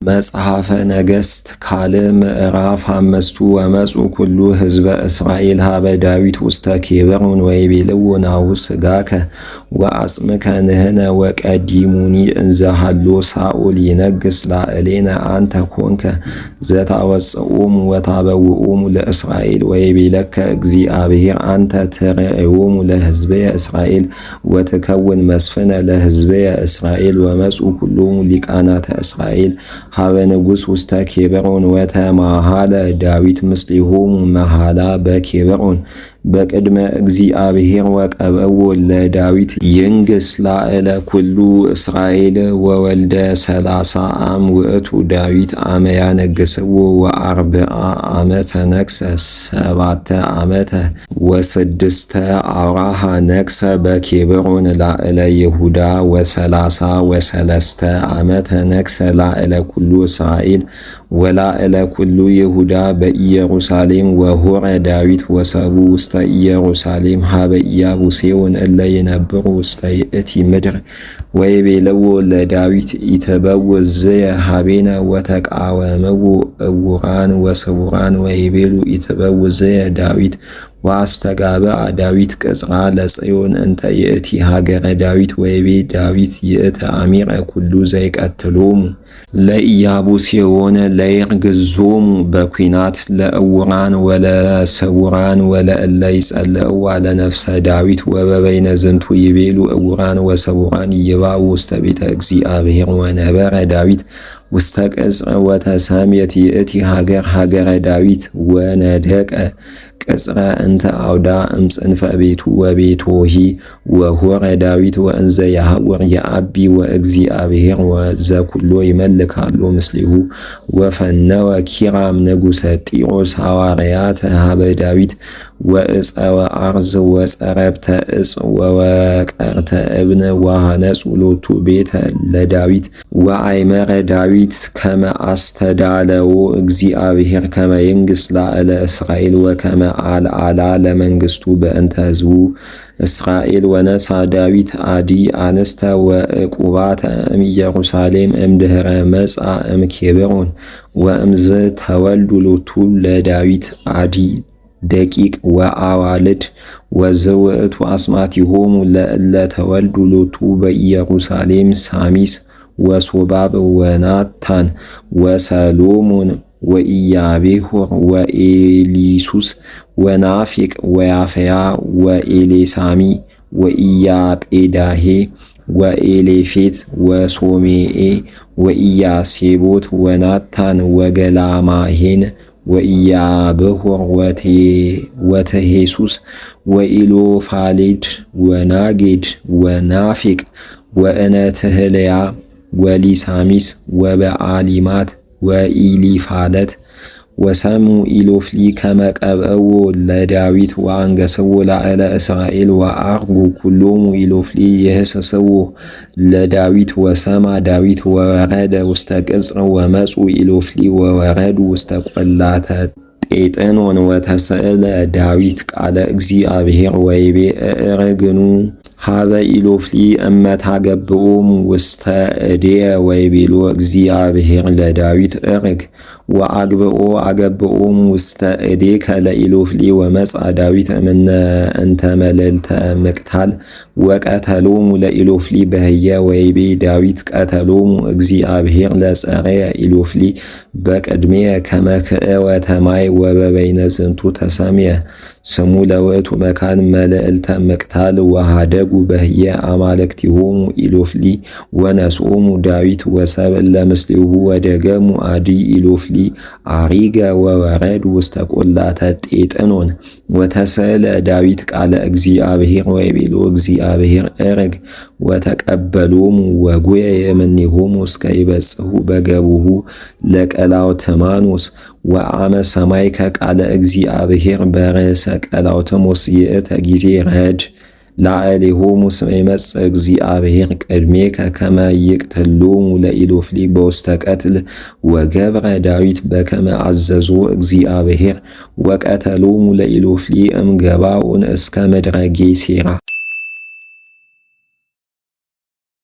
መጽሐፈ ነገሥት ካልዕ ምዕራፍ አምስቱ ወመፁ ኩሉ ሕዝበ እስራኤል ሀበ ዳዊት ውስተ ኬብሮን ወይቤልዎ ናሁ ሥጋከ ወአጽምከ ንሕነ ወቀዲሙኒ እንዘ ሀሎ ሳኦል ይነግሥ ላዕሌነ አንተ ኮንከ ዘታወፅኦሙ ወታበውኦሙ ለእስራኤል ወይቤለከ እግዚአብሔር አንተ ትሬዕዮሙ ለሕዝበየ እስራኤል ወትከውን መስፍነ ለሕዝበየ እስራኤል ወመፁ ኩሎሙ ሊቃናተ እስራኤል ሀበ ንጉሥ ውስተ ኬብሮን ወተማሃለ ዳዊት ምስሌሆሙ መሃላ በኬብሮን በቅድመ እግዚአብሔር ወቀበዎ ለዳዊት ይንግሥ ላዕለ ኩሉ እስራኤል ወወልደ 30 ዓም ውእቱ ዳዊት አመ ያነግሥዎ ወአርብዓ ዓመተ ነግሠ 7 ዓመተ ወስድስተ አውራሃ ነግሠ በኬብሮን ላዕለ ይሁዳ ወ30 ወሰለስተ ዓመተ ነግሠ ላዕለ ኩሉ እስራኤል ወላዕለ ኩሉ ይሁዳ በኢየሩሳሌም ወሆረ ዳዊት ወሰቡ ውስተ ኢየሩሳሌም ሀበ ኢያቡሴውን እለ ይነብሩ ውስተ ይእቲ ምድር ወይቤልዎ ለዳዊት ኢትበውዕ ዝየ ሀቤነ ወተቃወምዎ ዕውራን ወስውራን ወይቤሉ ኢትበውዕ ዝየ ዳዊት ወአስተጋብአ ዳዊት ቅጽራ ለጽዮን እንተ ይእቲ ሀገረ ዳዊት ወይቤ ዳዊት ይእተ አሚረ ኩሉ ዘይቀትሎሙ ለኢያቡሴዎን ለይርግዞሙ በኲናት ለዕውራን ወለስውራን ወለእለ ይጸልእዋ ለነፍሰ ዳዊት ወበበይነ ዝንቱ ይቤሉ ዕውራን ወስውራን ይባኡ ውስተ ቤተ እግዚአብሔር ወነበረ ዳዊት ውስተ ቅጽር ወተሰምየት ይእቲ ሀገረ ዳዊት ወነደቀ ቅጽረ እንተ አውዳ እምጽንፈ ቤቱ ወቤቶሂ ወሆረ ዳዊት ወእንዘ ያሐውር የአቢ ወእግዚአብሔር ወዘኩሎ ይመልካሉ ምስሌሁ ወፈነወ ኪራም ንጉሠ ጢሮስ ሐዋርያተ ሀበ ዳዊት ወዕፀወ አርዝ ወጸረብተ ዕፅ ወወቀርተ እብን ወሃነጹ ሎቱ ቤተ ለዳዊት ወአይመረ ዳዊት ከመ አስተዳለዎ እግዚአብሔር ከመ ይንግሥ ላዕለ እስራኤል ወከመ አልዓላ ለመንግሥቱ በእንተ ሕዝቡ እስራኤል ወነሣ ዳዊት አዲ አንስተ ወዕቁባተ እምኢየሩሳሌም እምድኅረ መጻ እምኬብሮን ወእምዝ ተወልዱ ሎቱ ለዳዊት አዲ ደቂቅ ወአዋልድ ወዘውእቱ አስማቲሆሙ ለእለ ተወልዱ ሎቱ በኢየሩሳሌም ሳሚስ ወሶባብ ወናታን ወሰሎሞን ወኢያቤሖር ወኤሊሱስ ወናፊቅ ወያፈያ ወኤሌሳሚ ወኢያጴዳሄ ወኤሌፌት ወሶሜኤ ወኢያሴቦት ወናታን ወገላማሄን ወኢያብሖር ወተሄሱስ ወኢሎፋሌድ ወናጌድ ወናፊቅ ወእነትህልያ ወሊሳሚስ ወበአሊማት ወኢሊፋለት ወሰሙ ኢሎፍሊ ከመ ቀብእዎ ለዳዊት ወአንገሥዎ ላዕለ እስራኤል ወአርጉ ኩሎሙ ኢሎፍሊ ይህስስዎ ለዳዊት ወሰማ ዳዊት ወወረደ ውስተ ቅጽር ወመፁ ኢሎፍሊ ወወረዱ ውስተ ቈላተ ጤጥኖን ወተስእለ ዳዊት ቃለ እግዚአብሔር ወይቤ እርግኑ ሀበ ኢሎፍሊ እመታገብኦሙ ውስተ እዴየ ወይቤሎ እግዚአብሔር ለዳዊት እርግ ወአግብኦ አገብኦሙ ውስተ እዴከ ለኢሎፍሊ ወመጻ ዳዊት እምነ እንተ መልዕልተ ምቅታል ወቀተሎሙ ለኢሎፍሊ በህየ ወይቤ ዳዊት ቀተሎሙ እግዚአብሔር ለጸረየ ኢሎፍሊ በቅድሜየ ከመ ክእወተ ማይ ወበበይነ ዝንቱ ተሰምየ ስሙ ለውእቱ መካን መልዕልተ ምቅታል ወሃደጉ በህየ አማልክቲሆሙ ኢሎፍሊ ወነስኦሙ ዳዊት ወሰብእ ለምስሌሁ ወደገሙ አዲ ኢሎፍሊ አሪገ ወወረዱ ውስተ ቈላተ ጤጥኖን ወተስእለ ዳዊት ቃለ እግዚአብሔር ወይቤሎ እግዚአብሔር እርግ ወተቀበሎሙ ወጉየ የምኔሆሙ እስከ ይበጽሑ በገቡሁ ለቀላውትማኖስ ወአመ ሰማይከ ቃለ እግዚአብሔር በርእሰ ቀላውትሞስ ይእተ ጊዜ ረድ ላዕሌሆሙ እስመ ይመጽእ እግዚአብሔር ቅድሜከ ከመ ይቅትሎሙ ለኢሎፍሊ በውስተ ቀትል ወገብረ ዳዊት በከመ አዘዞ እግዚአብሔር ወቀተሎሙ ለኢሎፍሊ እምገባኦን እስከ ምድረ ጌሴራ